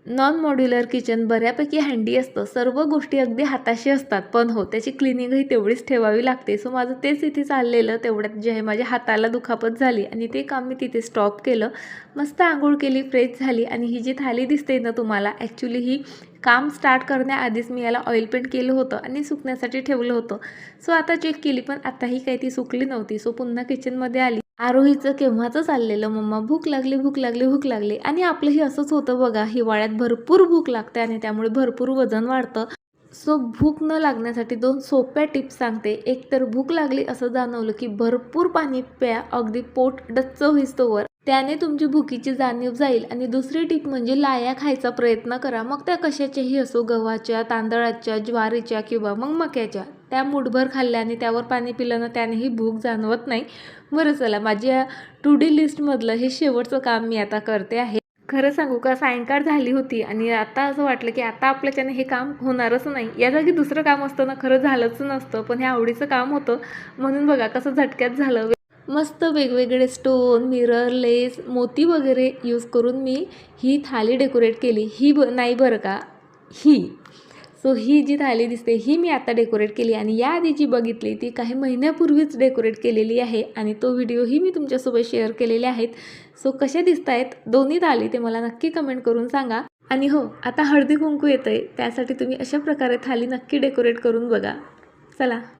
Non modular kitchen बऱ्यापैकी हँडी असतं, सर्व गोष्टी अगदी हाताशी असतात, पण हो त्याची क्लिनिंगही तेवढीच ठेवावी लागते. सो माझं तेच इथे चाललेलं, तेवढ्यात जे आहे माझ्या हाताला दुखापत झाली आणि ते काम मी तिथे स्टॉप केलं. मस्त आंघोळ केली, फ्रेश झाली आणि ही जी थाली दिसते ना तुम्हाला, ॲक्च्युली ही काम स्टार्ट करण्याआधीच मी याला ऑइल पेंट केलं होतं आणि सुकण्यासाठी ठेवलं होतं. सो आता चेक केली, पण आताही काही ती सुकली नव्हती. सो पुन्हा किचनमध्ये आली. आरोहीचं केव्हाचं चाललेलं, मम्मा भूक लागली, भूक लागली, भूक लागली. आणि आपलंही असंच होतं बघा, हिवाळ्यात भरपूर भूक लागते आणि त्यामुळे भरपूर वजन वाढतं. सो भूक न लागण्यासाठी 2 सोप्या टिप्स सांगते. एक तर भूक लागली असं जाणवलं की भरपूर पाणी प्या, अगदी पोट डच्च होईस्तोवर. त्याने तुमची भुकीची जाणीव जाईल. आणि दुसरी टिप म्हणजे लाया खायचा प्रयत्न करा, मग त्या कशाच्याही असो, गव्हाच्या, तांदळाच्या, ज्वारीच्या किंवा मग मक्याच्या. त्या मुठभर खाल्ल्या आणि त्यावर पाणी पिलं ना, त्यानेही भूक जाणवत नाही. बरं चला, माझ्या टू डी लिस्टमधलं हे शेवटचं काम मी आता करते आहे. खरं सांगू का, सायंकाळ झाली होती आणि आता असं वाटलं की आता आपल्याच्याने हे काम होणारच नाही. या जागी दुसरं काम असतं ना, खरं झालंच नसतं, पण हे आवडीचं काम होतं म्हणून बघा कसं झटक्यात झालं. मस्त वेगवेगळे स्टोन, मिरर, लेस, मोती वगैरे यूज करून मी ही थाली डेकोरेट केली. नाही बरं का, ही. सो ही जी थाली दिसते ही मी आता डेकोरेट केली आणि याआधी जी बघितली ती काही महिन्यापूर्वीच डेकोरेट केलेली आहे आणि तो व्हिडिओही मी तुमच्यासोबत शेअर केलेले आहेत. सो कशा दिसत आहेत दोन्ही थाली ते मला नक्की कमेंट करून सांगा. आणि हो, आता हळदी कुंकू येतं आहे, त्यासाठी तुम्ही अशा प्रकारे थाली नक्की डेकोरेट करून बघा. चला.